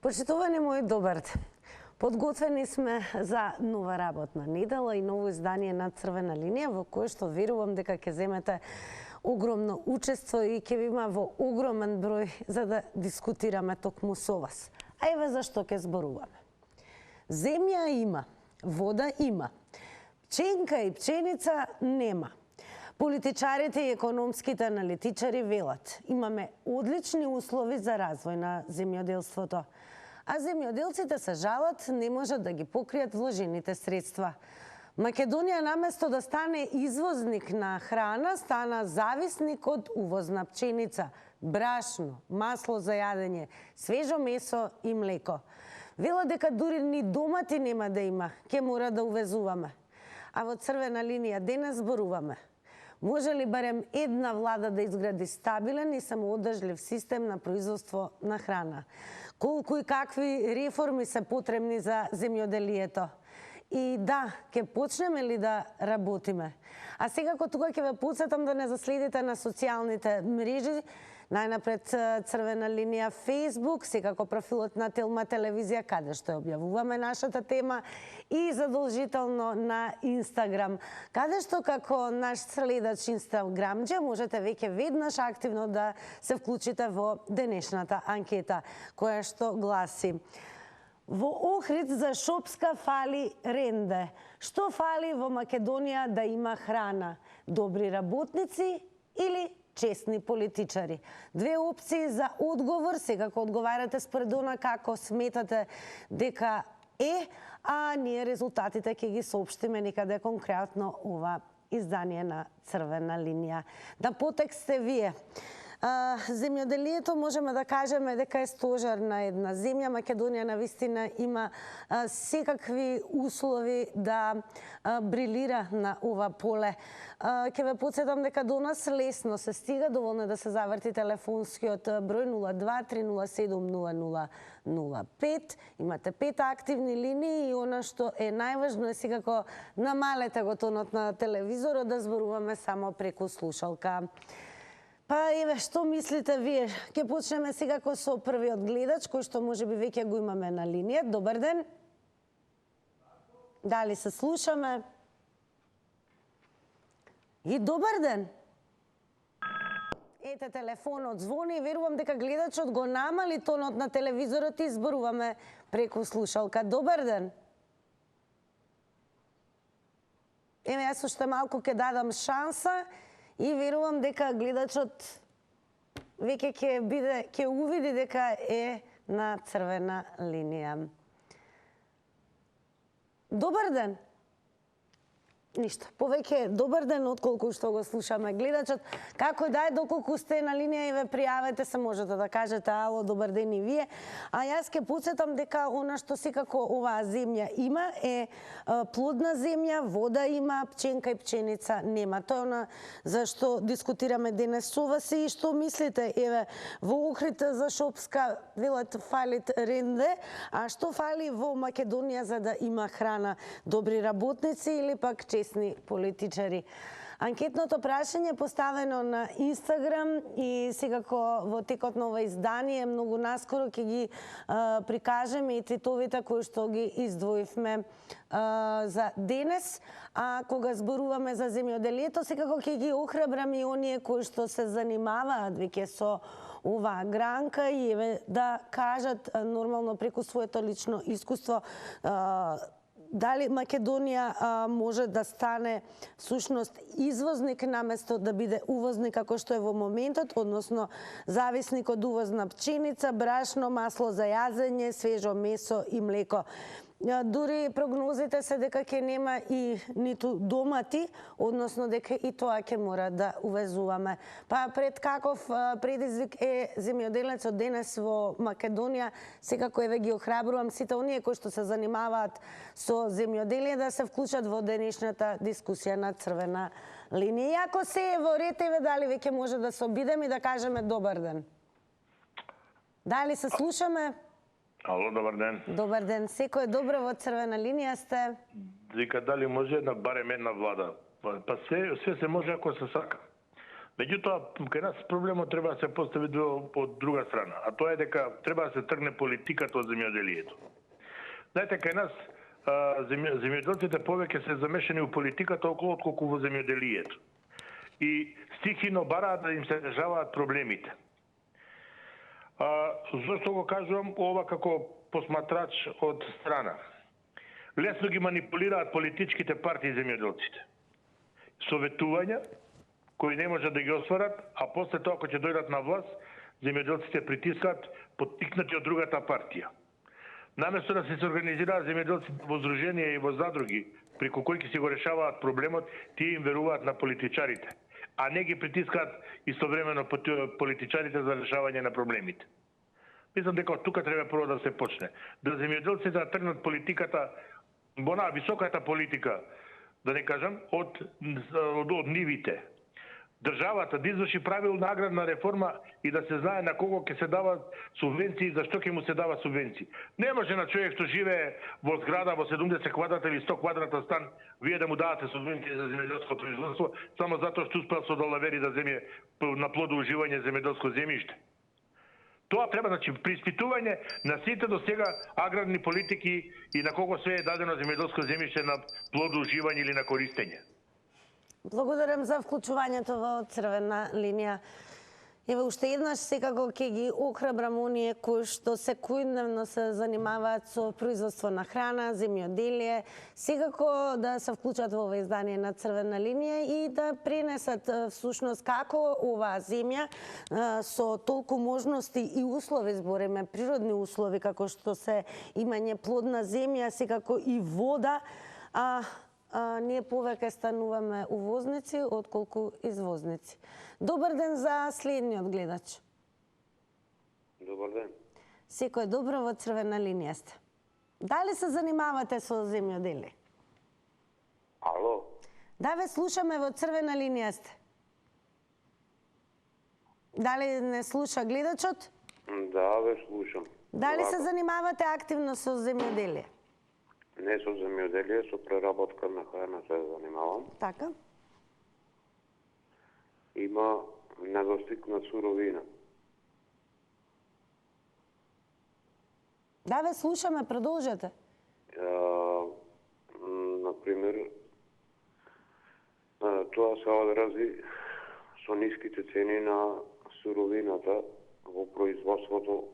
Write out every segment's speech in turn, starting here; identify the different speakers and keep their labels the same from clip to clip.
Speaker 1: Почитувани мои, добар ден. Подготвени сме за нова работна недела и ново издание на Црвена линија, во кое што верувам дека ќе земете огромно учество и ќе ви има во огромен број за да дискутираме токму со вас. А еве зашто ќе зборуваме. Земја има, вода има, пченка и пченица нема. Политичарите и економските аналитичари велат, имаме одлични услови за развој на земјоделството, а земјоделците се жалат не можат да ги покријат вложените средства. Македонија наместо да стане извозник на храна, стана зависник од увозна пченица, брашно, масло за јадење, свежо месо и млеко. Вела дека дури ни домати нема да има, ќе мора да увезуваме. А во Црвена линија денес зборуваме. Може ли барем една влада да изгради стабилен и самоодржлив систем на производство на храна? Колку и какви реформи се потребни за земјоделието? И да, ќе почнеме ли да работиме? А секако тука ќе ве потсетам да не заследите на социјалните мрежи, најнапред Црвена линија Facebook, секако профилот на Телма телевизија, каде што ја објавуваме нашата тема, и задолжително на Инстаграм, каде што како наш следач инстаграмџе можете веќе веднаш активно да се вклучите во денешната анкета, која што гласи: во Охрид за Шопска фали ренде. Што фали во Македонија да има храна? Добри работници или честни политичари? Две опции за одговор, секако одговарате според она како сметате дека а ние резултатите ќе ги соопштиме некаде конкретно ова издание на Црвена линија. Да потекст сте вие. Земјоделието можеме да кажеме дека е стожер на една земја. Македонија навистина има секакви услови да брилира на ова поле. Ќе ве потсетам дека до нас лесно се стига, доволно да се заврти телефонскиот број 02-307-0005. Имате 5 активни линии и она што е најважно е секако намалете го тонот на телевизорот, да зборуваме само преку слушалка. Па еве, што мислите вие? Ќе почнеме секако со првиот гледач, кој што можеби веќе го имаме на линија. Добар ден. Дали се слушаме? И добар ден. Ете, телефонот звони и верувам дека гледачот го намали тонот на телевизорот и зборуваме преку слушалка. Добар ден. Еве, јас уште малку ќе дадам шанса и верувам дека гледачот веќе ќе увиди дека е на Црвена линија. Добар ден. Ништо, повеќе добар ден отколку што го слушаме гледачот. Како и да е, доколку сте на линија и ве пријавете се, можете да кажете ало, добар ден и вие. А јас ќе потсетам дека она што секако оваа земја има е плодна земја, вода има, пченка и пченица нема. Тоа е она за што дискутираме денес со вас и што мислите, еве, во Охрид за Шопска велат фалит ренде, а што фали во Македонија за да има храна? Добри работници или пак честни политичари? Анкетното прашање е поставено на Инстаграм и секако во текот на ова издание многу наскоро ќе ги прикажеме и твитовите кои што ги издвоивме за денес. А кога зборуваме за земјоделието, секако ќе ги охрабраме и оние кои што се занимаваат веќе со оваа гранка и еве да кажат нормално преку своето лично искуство дали Македонија може да стане всушност извозник наместо да биде увозник како што е во моментот, односно зависник од увозна пченица, брашно, масло за јадење, свежо месо и млеко. Дури прогнозите се дека ќе нема и ниту домати, односно дека и тоа ќе мора да увезуваме. Па пред каков предизвик е земјоделецот денес во Македонија, секако еве ги охрабрувам сите оние кои што се занимаваат со земјоделие да се вклучат во денешната дискусија на Црвена линија. И ако се е во ред, еве дали веќе може да се обидеме и да кажеме добар ден. Дали се слушаме?
Speaker 2: Ало, добар ден.
Speaker 1: Добар ден. Секој е добро, во Црвена линија сте?
Speaker 2: Вика дали може барем една влада? Па се може ако се сака. Меѓутоа, кај нас проблемот треба да се постави од друга страна, а тоа е дека треба да се тргне политиката од земјоделието. Знаете, кај нас земјоделците повеќе се замешани у политиката отколку во земјоделието. И стихино бараат да им се решаваат проблемите. Зошто го кажувам ова како посматрач од страна? Лесно ги манипулираат политичките партии земјоделците. Советувања кои не можат да ги осварат, а после тоа кога ќе дојдат на власт, земјоделците притискаат поттикнати од другата партија. Наместо да се организираат земјоделците во здруженија и во задруги, преку кои ќе си го решаваат проблемот, тие им веруваат на политичарите, а не ги притискаат истовремено политичарите за решавање на проблемите. Мислам дека од тука треба прво да се почне. Да земјоделците да тргнат политиката, високата политика, да не кажам, од нивите. Државата да изврши правилна аграрна реформа и да се знае на кого ќе се дават субвенции и зашто ќе му се дава субвенции. Не може на човек што живее во зграда во 70 квадрата или 100 квадрата стан, вие да му давате субвенции за земјоделско производство само затоа што успел со долавери да земе на плодоуживање земјоделско земјиште. Тоа треба, значи, преиспитување на сите до сега аграрни политики и на кого се е дадено земјоделско земјиште на плодоуживање или на користење.
Speaker 1: Благодарам за вклучувањето во црвена линија. Ево уште еднаш секако ќе ги охрабрам оние кои што секојдневно се занимаваат со производство на храна, земјоделие, секако да се вклучат во ова издание на црвена линија и да пренесат всушност како оваа земја со толку можности и услови, збориме природни услови како што се имање плодна земја, секако и вода, ние повеќе стануваме увозници отколку извозници. Добар ден за следниот гледач.
Speaker 3: Добар ден.
Speaker 1: Секој добро, во црвена линија сте. Дали се занимавате со земјоделие?
Speaker 3: Ало?
Speaker 1: Да, ве слушаме, во црвена линија сте. Дали не слуша гледачот?
Speaker 3: Да, ве слушам.
Speaker 1: Дали се занимавате активно со земјоделие?
Speaker 3: Не со земјоделие, со преработка на храна се занимавам.
Speaker 1: Така.
Speaker 3: Има недостиг на суровина.
Speaker 1: Да, ве слушаме, продолжете.
Speaker 3: Например, тоа се одрази со ниските цени на суровината во производството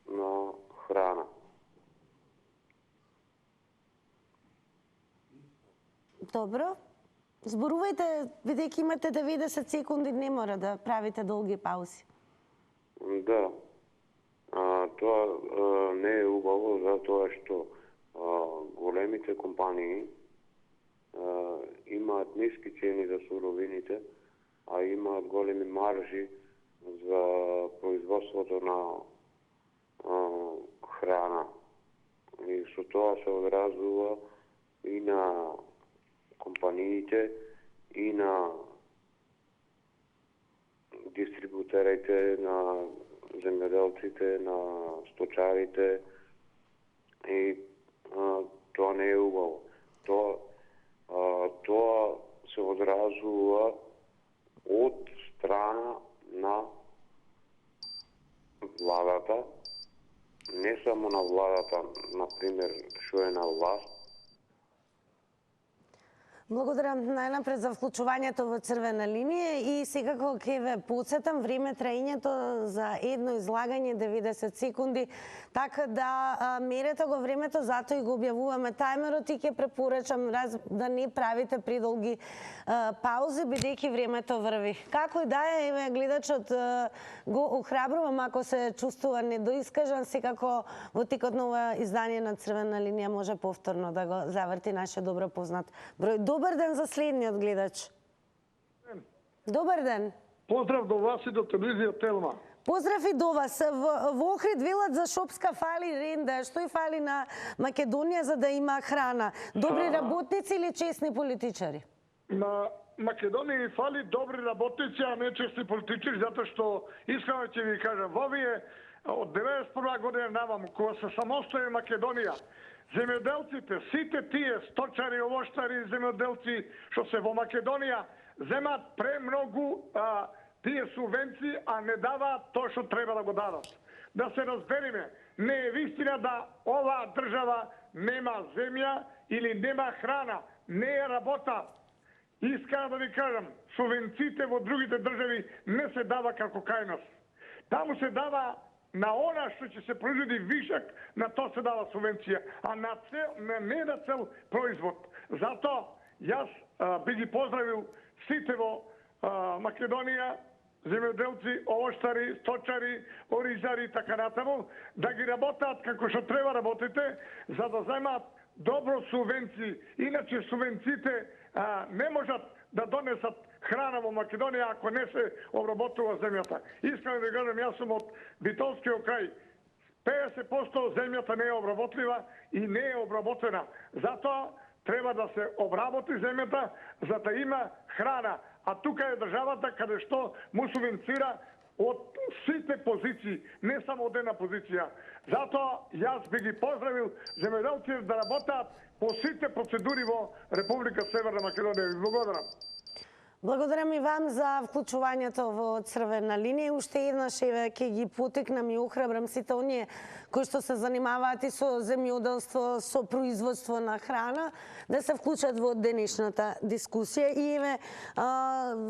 Speaker 3: на храна.
Speaker 1: Добро. Зборувајте, бидејќи имате 90 секунди, не мора да правите долги паузи.
Speaker 3: Да. Тоа не е убаво затоа што големите компании имаат ниски цени за суровините, а имаат големи маржи за производството на храна. И со тоа се одразува и на компаниите и на дистрибутерите, на земјоделците, на сточарите и тоа не е убаво. Тоа се одразува од страна на владата, не само на владата, например, што е на власт.
Speaker 1: Благодарам најнапред за вклучувањето во црвена линија и секако ќе ве потсетам време траењето за едно излагање 90 секунди, така да мерете го времето, затоа и го објавуваме тајмерот и ќе препорачам да не правите предолги паузи, бидејќи времето врви. Како и да е, еве гледачот го охрабрувам ако се чувствува недоискажан, секако во текот на ова издание на црвена линија може повторно да го заврти нашиот добро познат број. Добар ден за следниот гледач. Добар ден.
Speaker 4: Поздрав до вас и до телевизија Телма.
Speaker 1: Поздрав и до вас. Во Охрид велат за Шопска фали ренда. Што и фали на Македонија за да има храна? Добри работници или честни политичари?
Speaker 4: На Македонија фали добри работници, а не честни политичари, затоа што искрено ќе ви кажам, во овие од 91 година наваму, кога се самостои Македонија, земјоделците, сите тие сточари, овоштари, земјоделци што се во Македонија, земат премногу тие субвенции, а не даваат тоа што треба да го дадат. Да се разбериме, не е вистина да оваа држава нема земја или нема храна, не е работа. Искам да ви кажам, субвенциите во другите држави не се дава како кај нас. Таму се дава на она што ќе се произведи вишак, на тоа се дава субвенција, а не на цел производ. Затоа јас би ги поздравил сите во Македонија, земјоделци, овоштари, сточари, оризари и така натаму, да ги работат како што треба работите, за да земаат добро субвенции. Иначе субвенциите не можат да донесат храна во Македонија ако не се обработува земјата. Искам да кажам, јас сум од Битолскиот крај. 50% земјата не е обработлива и не е обработена. Затоа треба да се обработи земјата за да има храна. А тука е државата каде што му субвенцира од сите позиции, не само од една позиција. Затоа јас би ги поздравил земјоделците да работат по сите процедури во Република Северна Македонија. Ви благодарам.
Speaker 1: Благодарам и вам за вклучувањето во Црвена линија. Уште еднаш еве ќе ги потикнам и охрабрам сите оние кои што се занимаваат и со земјоделство, со производство на храна, да се вклучат во денешната дискусија и еве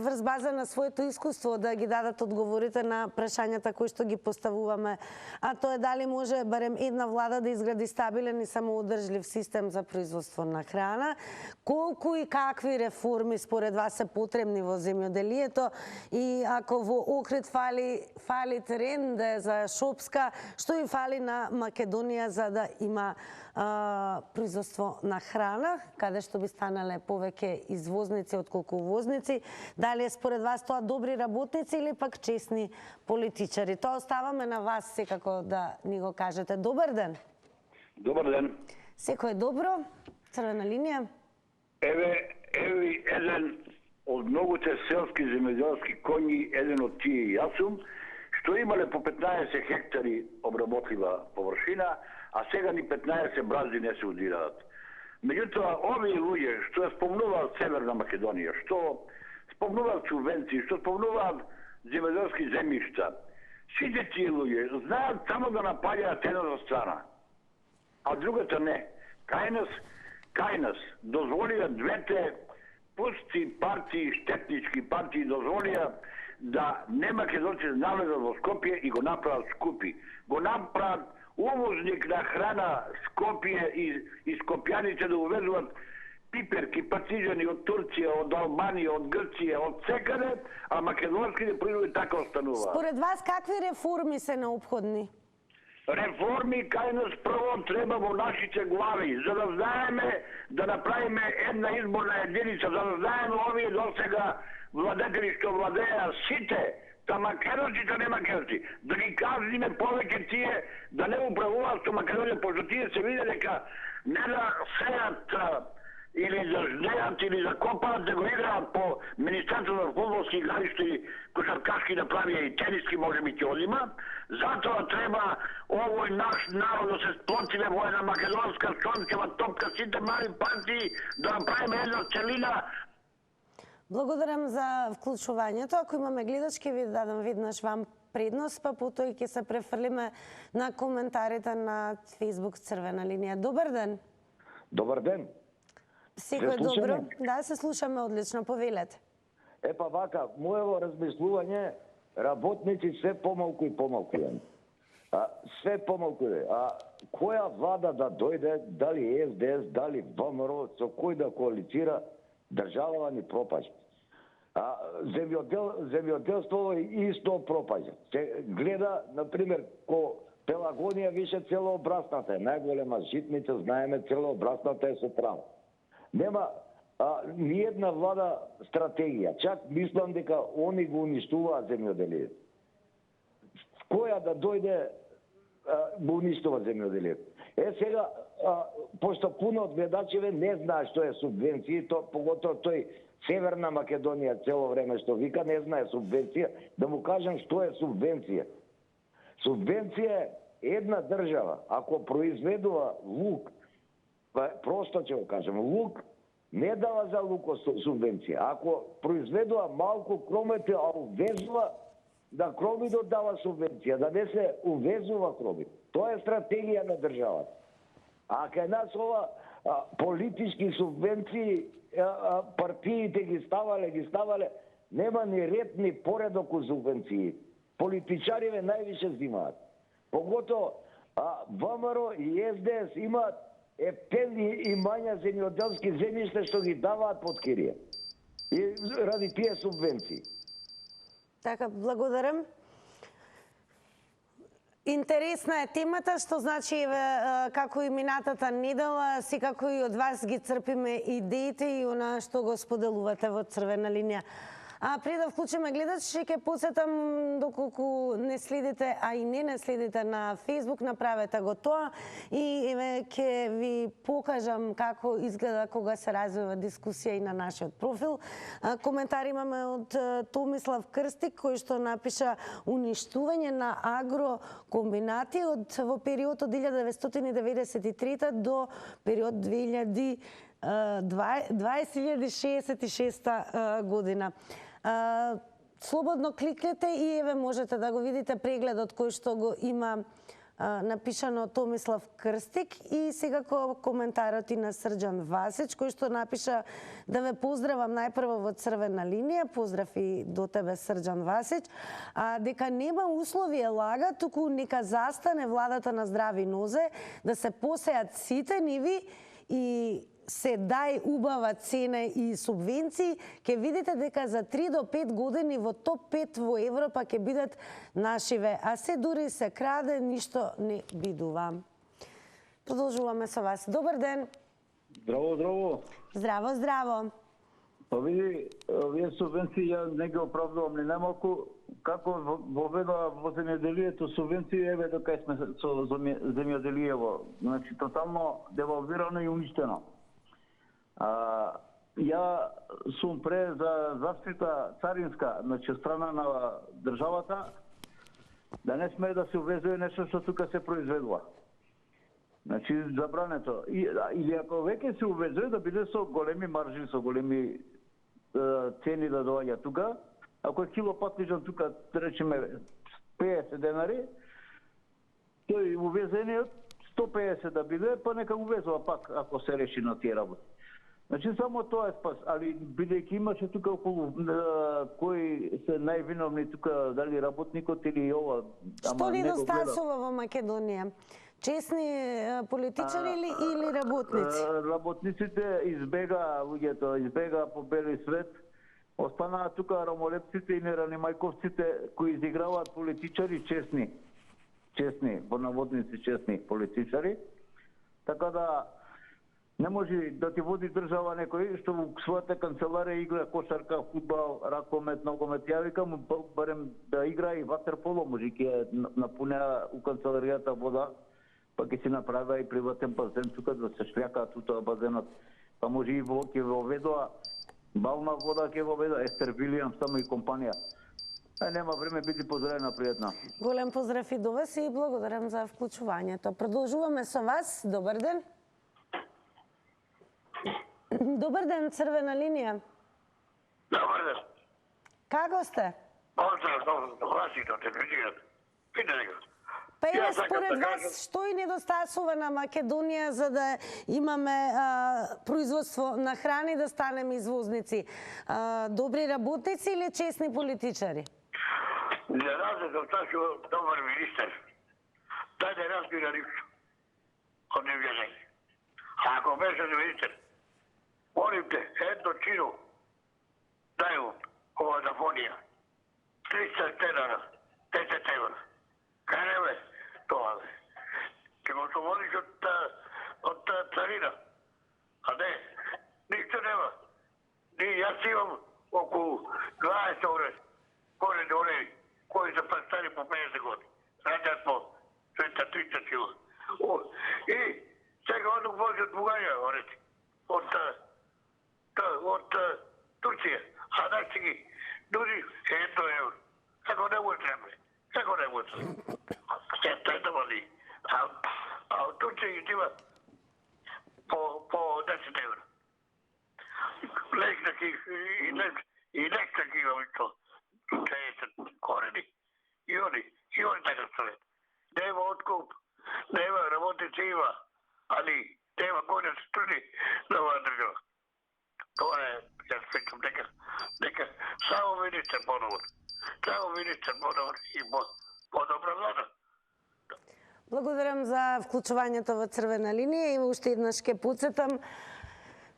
Speaker 1: врз база на своето искуство да ги дадат одговорите на прашањата кои што ги поставуваме. А тоа е дали може барем една влада да изгради стабилен и самоодржлив систем за производство на храна, колку и какви реформи според вас се потребни во земјоделието и ако во Охрид фали терен да е за Шопска, што и фали на Македонија за да има производство на храна, каде што би станале повеќе извозници отколку увозници. Дали е според вас тоа добри работници или пак честни политичари? Тоа оставаме на вас секако да ни го кажете. Добар ден.
Speaker 5: Добар ден.
Speaker 1: Секој е добро? Црвена линија?
Speaker 5: Еве еден од многуте селски земјоделски коњи, еден од тие и јас сум, што имале по 15 хектари обработлива површина, а сега ни 15 бразди не се удираат. Меѓутоа, овие луѓе што ја спомнуваат Северна Македонија, што спомнуваат субвенции, што спомнуваат земјоделски земјишта, сите тие луѓе знаат само да напаѓаат едната страна, а другата не. Кај нас дозволија двете пусти партии, штетнички партии дозволија да не македонци навлезат во Скопје и го направат Скупи. Го направат увозник на храна Скопје и скопјаните да увезуват пиперки, пацижани од Турција, од Албанија, од Грција, од секаде, а македонските производи така остануваат.
Speaker 1: Според вас какви реформи се необходни?
Speaker 5: Реформи кај нас прво треба во нашите глави, за да знаеме да направиме една изборна единица, за да знаеме овие досега владетели што владеа сите, та македонци, та не македонци, да ги казниме повеќе тие, да не управуваат со Македонија, пошто тие се виде дека не да сеат или да жнеат или да копаат, да го играат по Министерството на фудбалски игралишта и кошаркашки да прави и тениски, може би ќе одима. Затоа треба овој наш народ да се сплотиме во една македонска сончева топка, сите мали партии, да направиме една целина.
Speaker 1: Благодарам за вклучувањето. Ако имаме гледачки, ви дадам веднаш вам предност, па потоа ќе се префрлиме на коментарите на Facebook Црвена линија. Добар ден.
Speaker 6: Добар ден.
Speaker 1: Секој добро? Да, се слушаме одлично, повелете.
Speaker 6: Епа вака, моево размислување, работници се помалку и помалку. Се помалку. Која влада да дојде, дали СДС, дали ВМРО, со кој да коалицира, држава ни пропаѓа. Земјоделство исто пропаѓа. Се гледа, например, ко Пелагонија више целообрасната е. Најголема житница, знаеме, целообрасната е со право. Нема ни една влада стратегија. Чак мислам дека они го уништуваат земјоделието. Која да дојде го уништува земјоделието. Сега, пошто пуно од гледачеве не знае што е субвенција, поготово тој Северна Македонија цело време што вика не знае субвенција, да му кажам што е субвенција. Субвенција е една држава, ако произведува лук, просто ќе го кажем, лук не дава за луко субвенција. Ако произведува малку кромете, а увезува, да кромидот дава субвенција, да не се увезува кромит. Тоа е стратегија на државата. А кај нас ова политички субвенции, партиите ги ставале, нема ни ред ни поредок у субвенции. Политичариве највише взимаат. Поготово ВМРО и СДС имаат ептени имања земјоделски земјишта што ги даваат под кирија. И ради тие субвенции.
Speaker 1: Така, благодарам. Интересна е темата, што значи како и минатата недела, секако и од вас ги црпиме идеите и она што го споделувате во Црвена линија. А пред да вклучиме гледачи, ќе посетам, доколку не следите, а и не следите на Facebook, направете го тоа и ќе ви покажам како изгледа кога се развива дискусија и на нашиот профил. Коментар имаме од Томислав Крстик, кој што напиша уништување на агрокомбинати во период од 1993 до период 2066 година. Слободно кликнете и еве можете да го видите прегледот кој што го има напишано Томислав Крстик и секако коментарот и на Срđan Васич кој што напиша да ве поздравам најпрво во Црвена линија, поздрав и до тебе Срđan Васич, дека нема услови лага, туку нека застане владата на здрави нозе, да се посеат сите ниви и се дај убава цена и субвенции, ќе видите дека за 3 до 5 години во топ 5 во Европа ќе бидат нашиве, а се дури се краде, ништо не бидува. Продолжуваме со вас. Добар ден.
Speaker 7: Здраво, здраво.
Speaker 1: Здраво, здраво.
Speaker 7: Па види, овие субвенции ја не ги оправдувам ни немалку. Како воведува во земјоделието субвенции, еве до кај сме со земјоделиево. Значи, тотално девалвирано и уништено. Ја сум пре за заштита царинска, значи страна на државата, да не смее да се увезува нешто што тука се произведува. Значи забрането. Или ако веќе се увезува, да биде со големи маржи, со големи цени да доаѓа тука. Ако е кило патлиџан тука, да речеме 50 денари, тој увезениот 150 да биде, па нека увезува пак ако се реши на тие работи. Значи само тоа е спас, али бидејќи имаше тука околу кои се највиновни тука, дали работникот или ова.
Speaker 1: Што недостасува во Македонија? Честни политичари или работници?
Speaker 7: Работниците избега луѓето, избега по бели свет. Останаа тука ромолепците и неранимајковците кои изиграваат политичари честни. Честни, по наводници честни политичари. Така да не може да ти води држава некој што во својата канцеларија игра кошарка, фудбал, ракомет, ногомет. Ја викам барем да игра и ватерполо, може ќе напунеа у канцеларијата вода, па ќе си направи и приватен базен тука да се шљака тута базенот. Па може и ќе воведува бална вода, ќе воведува Естер Вилијамс само и компанија. Нема време, биди поздравена, пријатна.
Speaker 1: Голем поздрав и до вас и благодарам за вклучувањето. Продолжуваме со вас. Добар ден. Добар ден, Црвена линија.
Speaker 5: Добар ден.
Speaker 1: Како сте?
Speaker 5: Поздрав, гласито те видијат.
Speaker 1: Па еве според вас, што и недостасува на Македонија за да имаме производство на храни, да станеме извозници? Добри работници или честни политичари?
Speaker 5: За разлика од тоа што добар министер, тај не разбира ништо од невјазење. А ако беше министер, молим те, едно чино, дај му ова зафонија, 300 тенара, 10 евра. Кај не бе, тоа бе. Ке го ослободиш од царина. А не, ништо нема. Јас имам околу 20 орени, корени орени, кои се представи по 50 години. Раѓаат по 200-300 кила. И сега однок возят бугања, орени, од Турција. А дачи ги, дури 100 евро. Како не му треба. Како не му треба. Се тета води. А од Турција ги има по 10 евро. лек такива што чајете корени и они така стојат. Нема откуп, нема работници има, али нема кој да се труди на оваа држава. Тоа е, јас сеќам дека само министер подобар. Само министер подобар и подобра влада.
Speaker 1: Благодарам за вклучувањето во црвена линија и уште еднаш ке подсетам,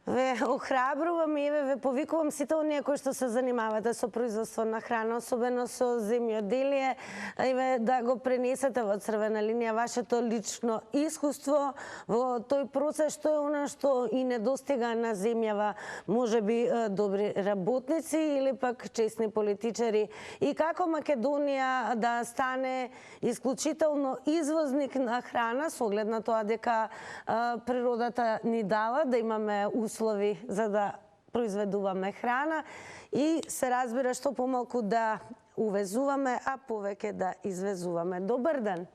Speaker 1: ве охрабрувам и ве повикувам сите оние кои што се занимавате со производство на храна, особено со земјоделие, и да го пренесете во црвена линија вашето лично искуство во тој процес, што е она што и недостига на земјава, можеби добри работници или пак честни политичари, и како Македонија да стане исклучително извозник на храна, со оглед на тоа дека природата ни дала да имаме услови за да произведуваме храна и се разбира што помалку да увезуваме, а повеќе да извезуваме. Добар ден.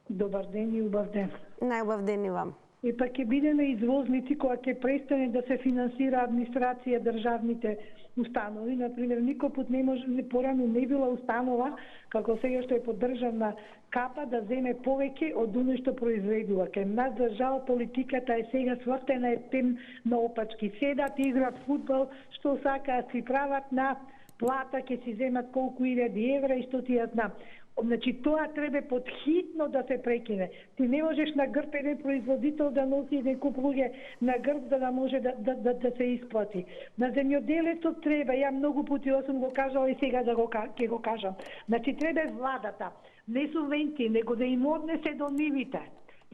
Speaker 8: Добар ден и убав ден.
Speaker 1: Најубав ден и вам.
Speaker 8: И пак ќе бидеме извозници кога ќе престане да се финансира администрација државните установи. Например, никој пат не може, порано не била установа, како сега што е поддржавна капа, да земе повеќе од оно што произведува. Кај нас држава политиката е сега свртена е тем наопачки. Седат, играат фудбал, што сакаат си прават на плата, ќе си земат колку 1000 евра и што ти ја знам. Значи, тоа треба подхитно да се прекине. Ти не можеш на грб еден производител да носи еден куп луѓе на грб за да може да се исплати. На земјоделието треба, ја многу пати сум го кажала и сега да ќе го кажам. Значи, треба владата, не субвенции, него да им однесе до нивите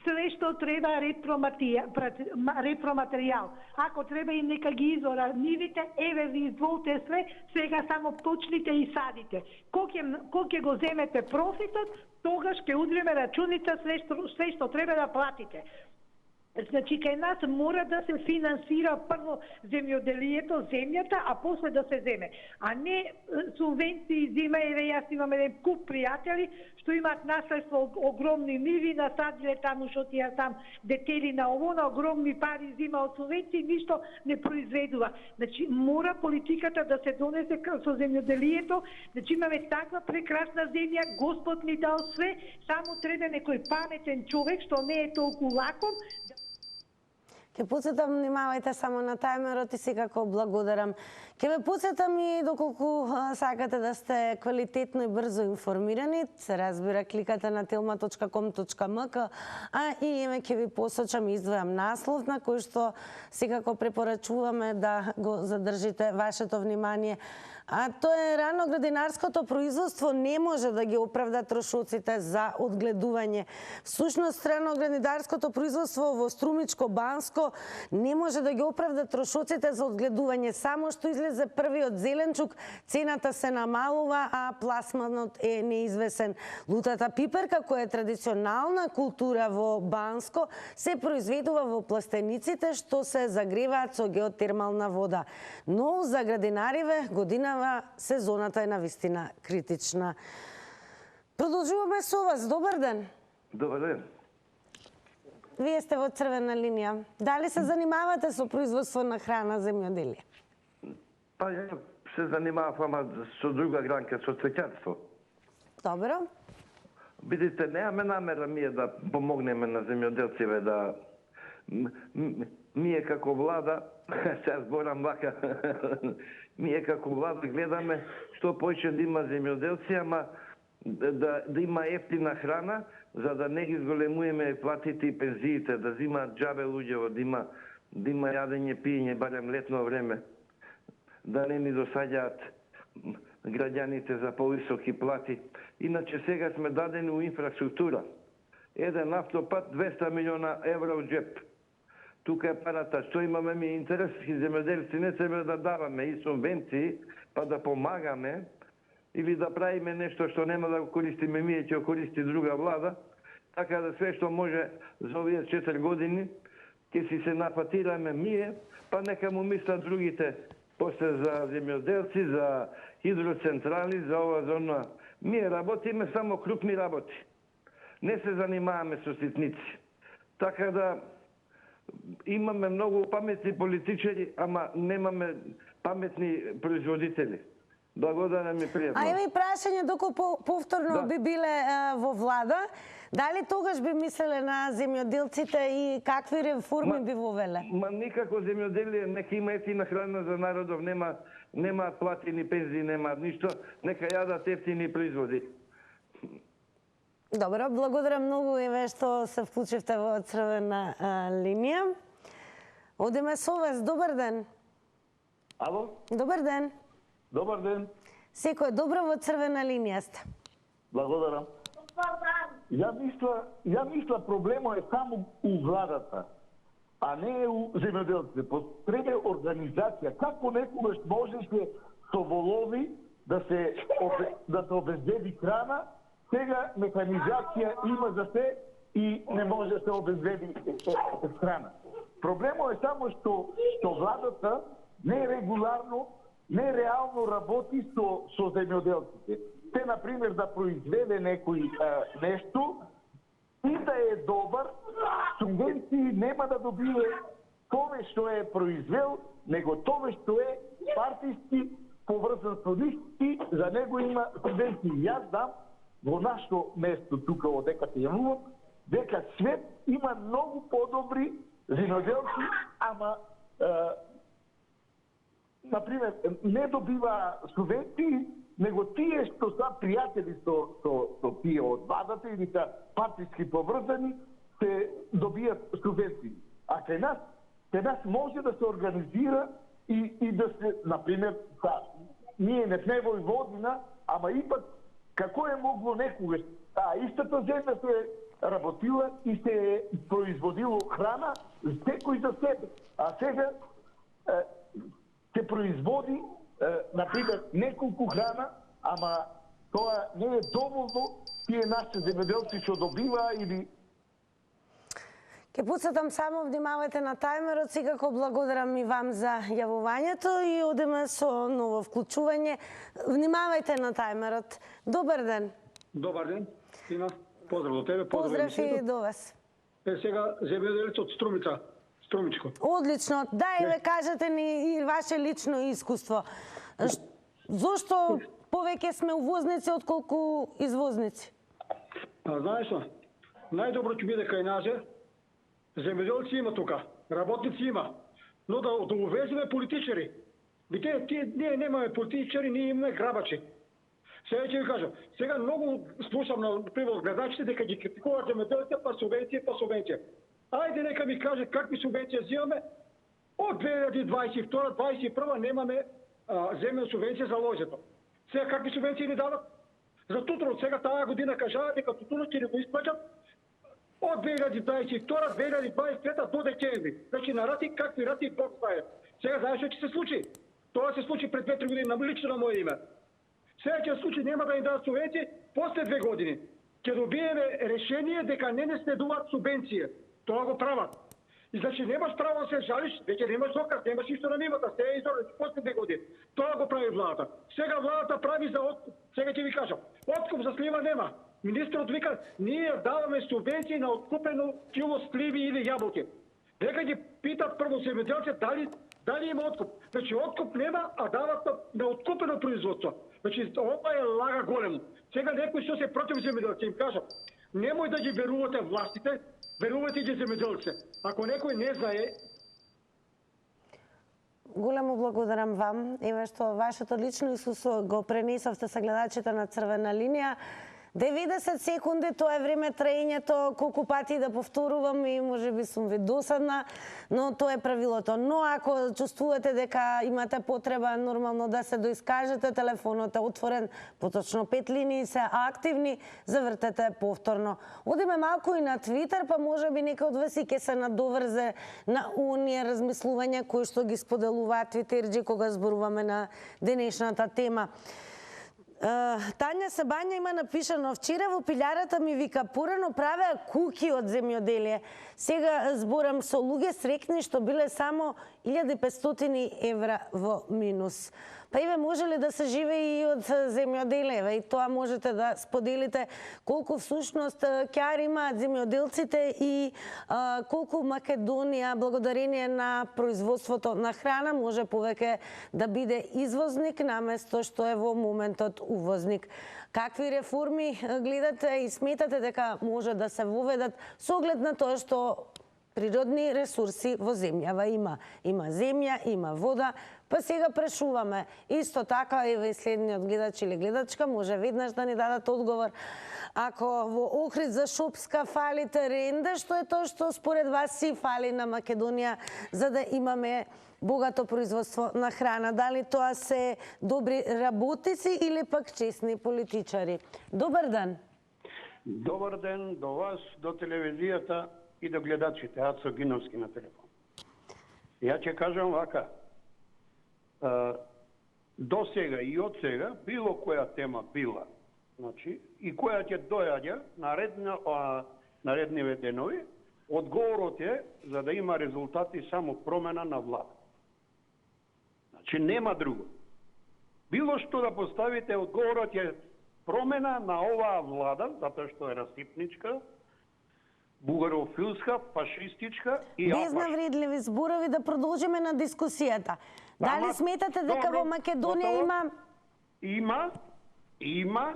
Speaker 8: све што треба ретроматеријал. Ако треба и нека ги изора нивите, еве ви изволте све, сега само почнете и садите. Кога ќе го земете профитот, тогаш ќе удриме рачуница све што треба да платите. Значи, кај нас мора да се финансира прво земјоделието, земјата, а после да се земе. А не субвенции зима, еве јас имам еден куп пријатели што имаат наследство огромни ниви, насадиле таму што ти ја сам детели на ово, на огромни пари зима од субвенции, ништо не произведува. Значи, мора политиката да се донесе со земјоделието, значи имаме таква прекрасна земја, Господ ни дал све, само треба некој паметен човек што не е толку лаком.
Speaker 1: Ке подсетам, внимавајте само на тајмерот и секако благодарам. Ке ве подсетам и доколку сакате да сте квалитетно и брзо информирани, се разбира, кликате на telma.com.mk, а и име ке ви посочам и издвојам наслов на кој што секако препорачуваме да го задржите вашето внимание. А тоа е раноградинарското производство не може да ги оправда трошоците за одгледување. Всушност, раноградинарското производство во Струмичко Банско не може да ги оправда трошоците за одгледување. Само што излезе првиот зеленчук, цената се намалува, а пласманот е неизвесен. Лутата пиперка, која е традиционална култура во Банско, се произведува во пластениците што се загреваат со геотермална вода. Но за градинариве година сезоната е навистина критична. Продолжуваме со вас. Добар ден.
Speaker 9: Добар ден.
Speaker 1: Вие сте во црвена линија. Дали се занимавате со производство на храна, земјоделие?
Speaker 9: Па ја се занимавам, ама со друга гранка, со цвеќарство.
Speaker 1: Добро.
Speaker 9: Видите, немаме намера ние да помогнеме на земјоделците да ние како влада, сега зборам вака, ние како влада гледаме што поише да има земјоделци, ама да има ефтина храна, за да не ги зголемуваме платите и пензиите, да зимаат џабе луѓево, да има јадење, пиење, барем летно време, да не ни досаѓаат граѓаните за повисоки плати. Иначе сега сме дадени у инфраструктура. Еден автопат 200 милиона евра од џеп. Тука е парата. Што имаме ми интересски земјоделци, не себе да даваме и субвенции, па да помагаме, или да правиме нешто што нема да го користиме ние, ќе го користи друга влада, така да све што може за овие 4 години ќе си се напатираме ние, па нека му мислат другите после за земјоделци, за хидроцентрали, за ова, за она. Ние работиме само крупни работи. Не се занимаваме со ситници. Така да Имаме многу паметни политичари, ама немаме паметни производители. Благодарам и пријатно.
Speaker 1: А има и прашање доколку повторно би биле во влада, дали тогаш би мислеле на земјоделците и какви реформи би вовеле?
Speaker 9: Ма никако земјоделие, нека има ефтина храна за народов, нема платени пензии, нема ништо, нека јадат ефтини производи.
Speaker 1: Добро, благодарам многу и што се вклучивте во црвена линија. Одиме со вас, добар ден.
Speaker 7: Ало?
Speaker 1: Добар ден.
Speaker 7: Добар ден.
Speaker 1: Секој добро, во црвена линија сте.
Speaker 7: Благодарам. Ја мисла проблемот е само у владата, а не у земјоделците. Потреба организација. Како некогаш можеше со волови да се обезбеди храна, сега механизација има за се и не може да се обезбеди храна. Проблемот е само што владата не регуларно, не реално работи со земјоделците. Те, например, да произведе некој нешто и да е добар, субвенции нема да добие тоа што е произвел, него тоа што е партиски поврзан со листи, за него има субвенции. Јас знам во нашето место тука одека се јавувам, дека свет има многу подобри земјоделци, ама например не добива субвенции, него тие што са пријатели со тие од владата или са партиски поврзани, се добијат субвенции. А кај нас може да се организира и да се, например, ние не сме Војводина, ама ипак како е могло некогаш истата земја се работила и се производило храна секој за себе. А сега се производи, например, неколку храна, ама тоа не е доволно тие наши земјоделци што добива или...
Speaker 1: Ке пуцатам само, внимавајте на тајмерот, секако благодарам и вам за јавувањето и одиме со ново вклучување. Внимавајте на тајмерот. Добар ден.
Speaker 10: Добар ден, Тина. Поздрав до тебе,
Speaker 1: поздрав и до вас.
Speaker 10: Сега земјоделец од Струмичко.
Speaker 1: Одлично. Дај, кажете ни и ваше лично искуство. Зошто повеќе сме увозници отколку извозници?
Speaker 10: Знаеш што? Најдобро ќе биде кај нас земјоделци има тука, работници има, но да увеземе политичари. Ние немаме политичари, ние имаме грабачи. Сега ќе ви кажам, сега многу слушам на пример гледачите дека ги критикуваат земјоделците па субвенција. Ајде нека ми каже какви субвенции взимаме. Од 2022-2021 немаме земјна субвенција за лозето. Сега какви субвенции ни дават? За тутунот сега таа година кажаа дека тутунот ќе ни го исплаќат од 2022-2023 до декември. Значи на рати, какви рати Бог знае. Сега знаеш што ќе се случи? Тоа се случи пред 2-3 години, лично на моје име. Сега ќе се случи, нема да ни дадат субвенции, после 2 години ќе добиеме решение дека не следуваат субвенција. Тоа го прават. И значи немаш право да се жалиш, веќе немаш доказ, немаш ништо на нивата, се е изорен после 2 години. Тоа го прави владата. Сега владата прави за откуп. Сега ќе ви кажам, откуп за слива нема. Министрот вика, ние даваме субвенции на откупено кило сливи или јаболки. Нека ги питат прво земјоделците дали има откуп. Значи откуп нема, а дават на откупено производство. Значи ова е лага големо. Сега некои што се против земјоделците им кажа, немој да ги верувате властите, верувате ги земјоделците. Ако некој не знае...
Speaker 1: Големо благодарам вам, еве што вашето лично искуство го пренесовте со гледачите на Црвена линија. 90 секунди, тоа е време траењето, колку пати да повторувам и можеби сум ви досадна, но тоа е правилото. Но ако чувствувате дека имате потреба нормално да се доискажете, телефонот е отворен, поточно 5 линии се активни, завртете повторно. Одиме малку и на Твитер, па можеби некој од вас и ќе се надоврзе на оние размислувања кои што ги споделуваат твитерџи кога зборуваме на денешната тема. Тања Сабања има напишано: вчера во пилјарата ми вика порано правеа куки од земјоделие. Сега зборам со луѓе срекни што биле само 1500 евра во минус. Па еве, може ли да се живее и од земјоделие? И тоа можете да споделите колку всушност ќе имаат земјоделците и колку Македонија, благодарение на производството на храна, може повеќе да биде извозник наместо што е во моментот увозник. Какви реформи гледате и сметате дека може да се воведат со оглед на тоа што природни ресурси во земјава има? Има земја, има вода, па сега прашуваме. Исто така, еве следниот гледач или гледачка може веднаш да ни дадат одговор. Ако во Охрид за Шопска фалите ренде, што е тоа што според вас си фали на Македонија за да имаме богато производство на храна? Дали тоа се добри работници или пак честни политичари? Добар ден.
Speaker 11: Добар ден до вас, до телевизијата и до гледачите. Ацо Гиновски на телефон. Ја ќе кажам вака. До сега и од сега, било која тема била, значи, и која ќе дојаѓа наредниве денови, одговорот е за да има резултати само промена на влада. Значи, нема друго. Било што да поставите, одговорот е промена на оваа влада, затоа што е расипничка, бугарофилска, фашистичка и
Speaker 1: без навредливи зборови да продолжиме на дискусијата. Дали сметате дека во Македонија
Speaker 11: Има,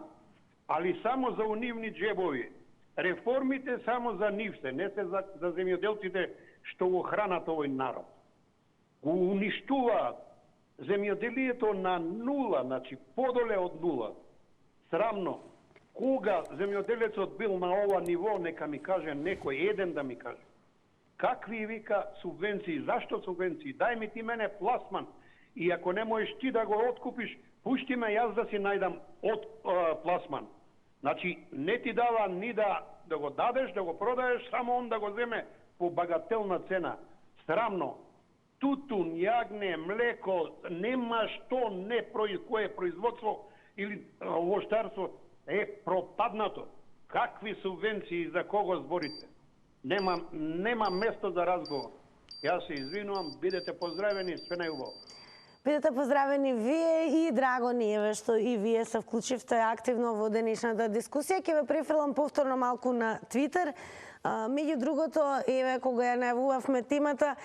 Speaker 11: али само за унивни джебови. Реформите само за нив се, не се за земјоделците што го хранат овој народ. Го уништуваат земјоделието на нула, значи подоле од нула. Срамно. Кога земјоделецот бил на ова ниво, нека ми каже некој еден да ми каже. Какви вика субвенции, зашто субвенции? Дај ми ти мене пласман и ако не можеш ти да го откупиш, пушти ме јас да си најдам пласман. Значи, не ти дава ни да го дадеш, да го продаеш, само он да го земе по багателна цена. Срамно. Тутун, јагне, млеко, нема што не кое производство или овоштарство е пропаднато. Какви субвенции, за кого зборите? Нема место за разговор. Јас се извинувам, бидете поздравени, све најубаво.
Speaker 1: Бидете поздравени вие и драго ни е што и вие се вклучивте активно во денешната дискусија. Ќе ве префрлам повторно малку на Твитер. Меѓу другото, еве, кога ја најавувавме темата,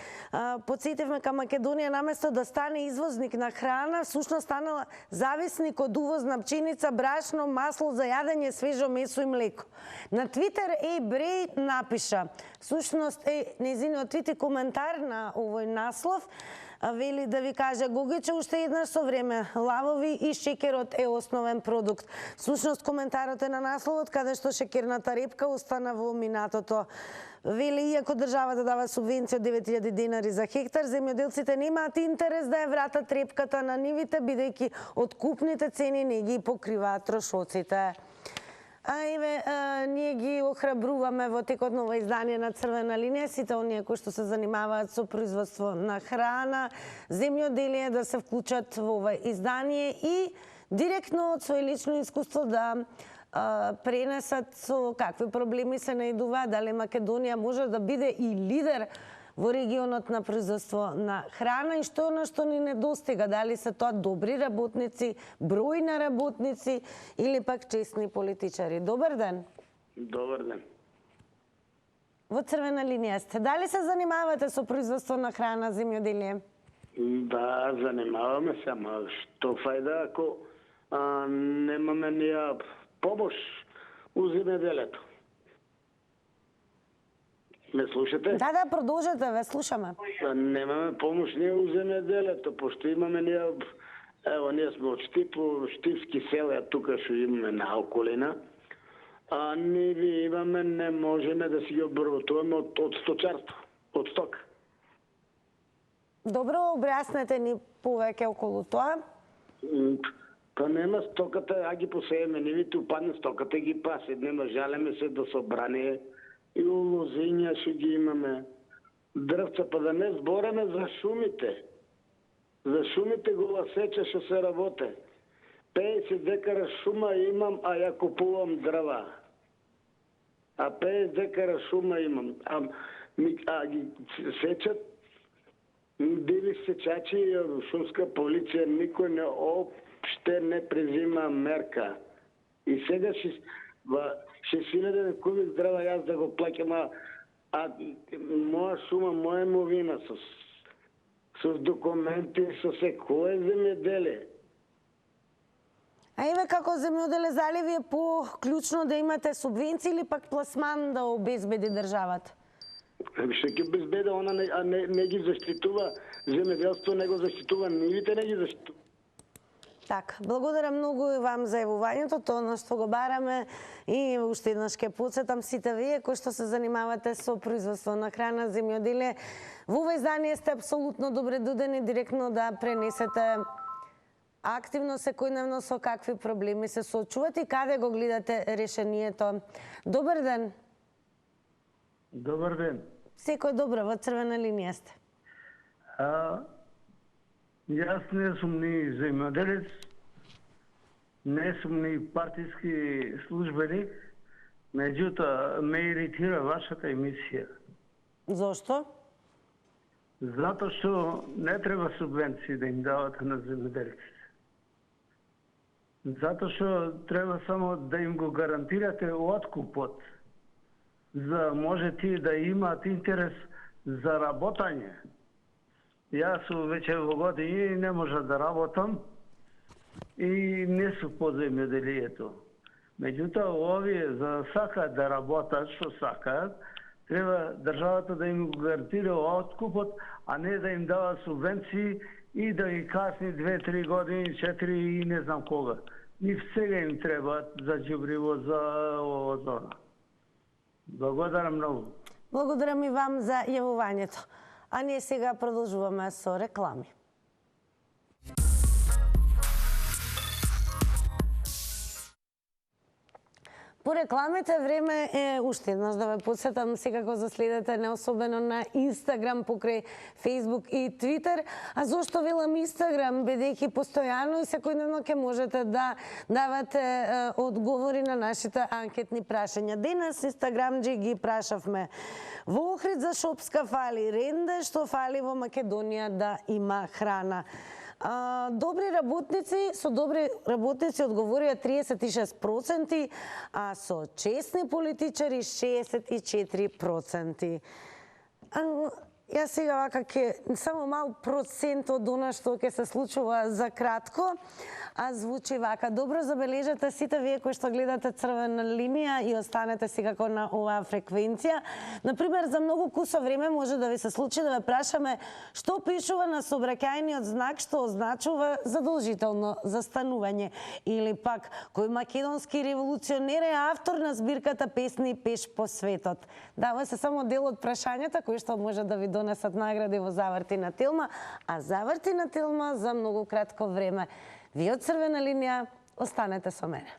Speaker 1: подсетивме ка Македонија наместо да стане извозник на храна, всушност станала зависник од увоз на пченица, брашно, масло за јадење, свежо месо и млеко. На Твитер Брей напиша, всушност нејзиниот твит и коментар на овој наслов, вели да ви каже Гогиче уште еднаш со време, лавови и шекерот е основен продукт. Всушност коментарот е на насловот каде што шекерната репка остана во минатото. Вели, иако државата дава субвенција од 9000 денари за хектар, земјоделците немаат интерес да ја вратат репката на нивите, бидејќи откупните цени не ги покриваат трошоците. Еве, ние ги охрабруваме во текот на ова издание на Црвена линија сите оние кои што се занимаваат со производство на храна, земјоделие да се вклучат во ова издание и директно од свој лично искуство да пренесат со какви проблеми се најдуваат, дали Македонија може да биде и лидер во регионот на производство на храна и што на што ни недостига, дали се тоа добри работници, број на работници или пак честни политичари. Добар ден.
Speaker 12: Добар ден.
Speaker 1: Во Црвена линија сте. Дали се занимавате со производство на храна, земјоделие?
Speaker 12: Да, занимаваме се, ама што фајда ако немаме ние помош у земјоделието? Ме слушате?
Speaker 1: Да, продолжете, ве слушаме.
Speaker 12: Немаме помош ние у земјоделието, пошто имаме ние, ево, ние сме од Штипски села, тука што имаме на околина, а ние имаме, не можеме да си ги обработуваме од сточарство, од стока.
Speaker 1: Добро, објаснете ни повеќе околу тоа.
Speaker 12: Па нема стоката, а ги посееме нивите, упадне стоката ги пасе, нема жалеме се до собрание и улозења што ги имаме. Дрвца, па да не збореме за шумите. За шумите гола сеча што се работе. 50 декара шума имам, а ја купувам дрва. А 50 декара шума имам. А ги сечат, били сечачи и рушовска полиција, никој не опште не презима мерка. И сега 6.000 куби здрава јас да го плаќам, а моја шума, моја емовина со документи, со се, кој земјоделие?
Speaker 1: А еве како земјоделе, зали ви е по-клучно да имате субвенции или пак пласман да обезбеди државата?
Speaker 12: Што ќе безбеда, она не ги заштитува земјоделство, не го заштитува нивите, не ги заштитува.
Speaker 1: Така, благодарам многу и вам за јавувањето, тоа што го бараме и уште еднаш ќе потсетам сите вие кои што се занимавате со производство на храна, земјоделие. Во ова издание сте апсолутно добре додени директно да пренесете активно секојдневно со какви проблеми се соочувате и каде го гледате решението. Добар ден.
Speaker 13: Добар ден.
Speaker 1: Секој добро, во црвена линија сте.
Speaker 13: Јас не сум ни земјоделец, не сум ни партиски службеник, меѓутоа ме иритира вашата емисија.
Speaker 1: Зошто?
Speaker 13: Затоа што не треба субвенции да им давате на земјоделците. Затоа што треба само да им го гарантирате откупот, за може ти да имаат интерес за работање. Јас веќе во години не можа да работам и не сум по земјоделието. Меѓутоа, овие за сакаат да работат, што сакаат, треба државата да им гарантира откупот, а не да им дава субвенции и да ги касни 2-3 години, 4 и не знам кога. Нив сега им треба за џубриво, за озона. Благодарам многу.
Speaker 1: Благодарам и вам за јавувањето. А ние сега продолжуваме со реклами. По рекламите време е уште еднаш да ве потсетам секако за следете не особено на Инстаграм покрај Фејсбук и Твитер. А зошто велам Инстаграм? Бидејќи постојано и секојдневно ќе можете да давате одговори на нашите анкетни прашања. Денес Инстаграмџи ги прашавме: во Охрид за Шопска фали ренде, што фали во Македонија да има храна? Добри работници, со добри работници одговорија 36%, а со честни политичари 64%. Јас сега вака ќе само мал процент од она што ќе се случува за кратко, а звучи вака. Добро забележете сите вие кои што гледате црвена линија и останете секако на оваа фреквенција. Например, за многу кусо време може да ви се случи да ве прашаме што пишува на сообраќајниот знак што означува задолжително застанување, или пак кој македонски револуционер е автор на збирката песни Пеш по светот. Дава се само дел од прашањата кои што може да ви донесат награди во Заврти на Телма, а Заврти на Телма за многу кратко време. Ви од црвена линија останете со мене.